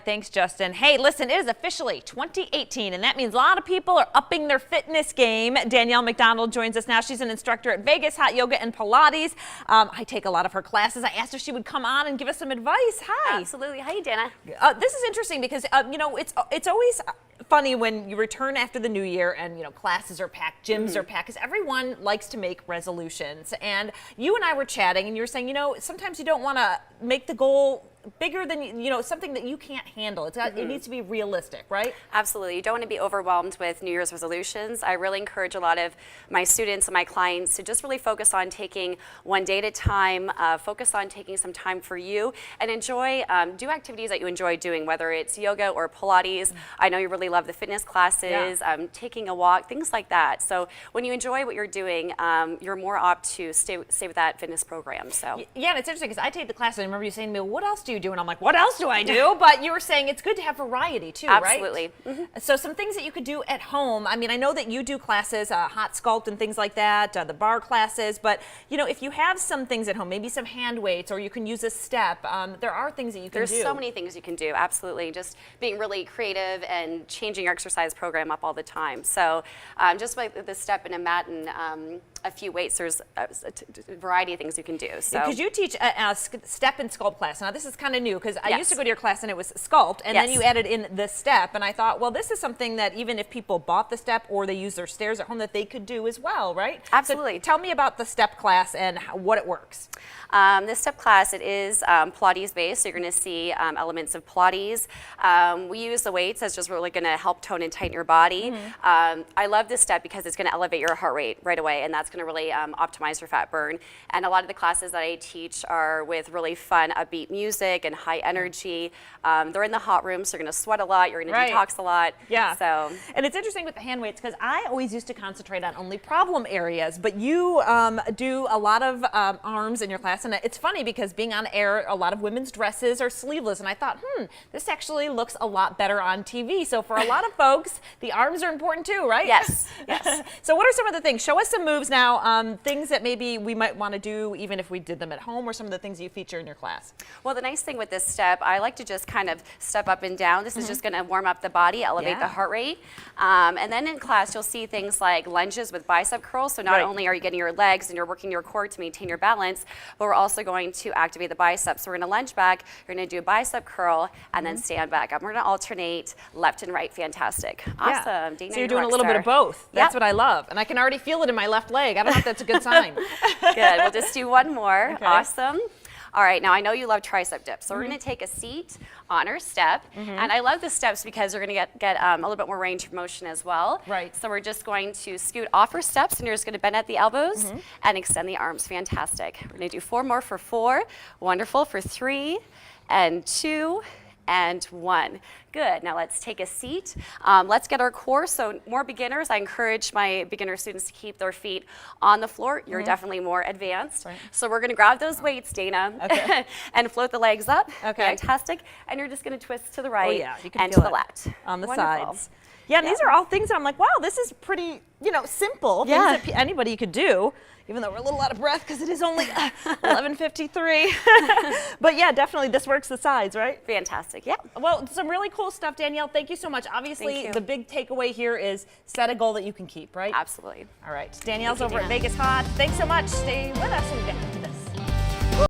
Thanks, Justin. Hey, listen, it is officially 2018, and that means a lot of people are upping their fitness game. Danielle McDonald joins us now. She's an instructor at Vegas Hot Yoga and Pilates. I take a lot of her classes. I asked if she would come on and give us some advice. Hi. Absolutely. Hi, Dana. This is interesting because, you know, it's always funny when you return after the new year and, you know, classes are packed, gyms are packed, because everyone likes to make resolutions. And you and I were chatting, and you were saying, you know, sometimes you don't want to make the goal bigger than, you know, something that you can't handle. It needs to be realistic, right? Absolutely. You don't want to be overwhelmed with New Year's resolutions. I really encourage a lot of my students and my clients to just really focus on taking one day at a time, focus on taking some time for you, and enjoy, do activities that you enjoy doing, whether it's yoga or Pilates. I know you really love the fitness classes, taking a walk, things like that. So when you enjoy what you're doing, you're more apt to stay with that fitness program. So yeah, and it's interesting because I take the class and I remember you saying to me, well, what else do you do? And I'm like, what else do I do? But you were saying it's good to have variety too, absolutely. Right? So some things that you could do at home. I mean, I know that you do classes, hot sculpt and things like that, the bar classes, but you know, if you have some things at home, maybe some hand weights, or you can use a step, there are things that you can do. There's so many things you can do, absolutely. Just being really creative and changing your exercise program up all the time. So just like the step and a mat and a few weights, there's a variety of things you can do. So because you teach a step and sculpt class. Now this is kind of new because I used to go to your class and it was sculpt, and then you added in the step, and I thought, well, this is something that even if people bought the step or they use their stairs at home, that they could do as well, right? Absolutely. So tell me about the step class and what it works. This step class, it is Pilates based, so you're going to see elements of Pilates. We use the weights as just really going to help tone and tighten your body. I love this step because it's going to elevate your heart rate right away, and that's going to really optimize your fat burn. And a lot of the classes that I teach are with really fun, upbeat music and high energy. They're in the hot room, so you're going to sweat a lot, you're going to detox a lot. Yeah. So. And it's interesting with the hand weights because I always used to concentrate on only problem areas, but you do a lot of arms in your class. And it's funny because being on air, a lot of women's dresses are sleeveless, and I thought, this actually looks a lot better on TV. So for a lot of folks, the arms are important too, right? Yes, yes. So what are some of the things? Show us some moves now, things that maybe we might want to do even if we did them at home, or some of the things you feature in your class. Well, the nice thing with this step, I like to just kind of step up and down. This is just going to warm up the body, elevate the heart rate. And then in class, you'll see things like lunges with bicep curls. So not only are you getting your legs and you're working your core to maintain your balance, but we're also going to activate the biceps. So we're going to lunge back, you're going to do a bicep curl, and then stand back up. We're going to alternate left and right. Fantastic. Awesome. Dana, so you're doing a little bit of both. That's what I love. And I can already feel it in my left leg. I don't know if that's a good sign. Good. We'll just do one more. Okay. Awesome. All right, now I know you love tricep dips, so we're going to take a seat on our step, and I love the steps because you're going to get a little bit more range of motion as well. Right. So we're just going to scoot off our steps, and you're just going to bend at the elbows and extend the arms. Fantastic. We're going to do 4 more for 4. Wonderful for 3 and 2 and 1. Good. Now let's take a seat. Let's get our core. So more beginners, I encourage my beginner students to keep their feet on the floor. You're definitely more advanced. Right. So we're going to grab those weights, Dana, and float the legs up. Okay. Fantastic. And you're just going to twist to the right and to the left. On the sides. Yeah, and these are all things that I'm like, wow, this is pretty, you know, simple. Things that anybody could do, even though we're a little out of breath because it is only 11:53. But yeah, definitely this works the sides, right? Fantastic, yeah. Well, some really cool stuff, Danielle. Thank you so much. Obviously, the big takeaway here is set a goal that you can keep, right? Absolutely. All right, Danielle's over at Vegas Hot. Thanks so much. Stay with us.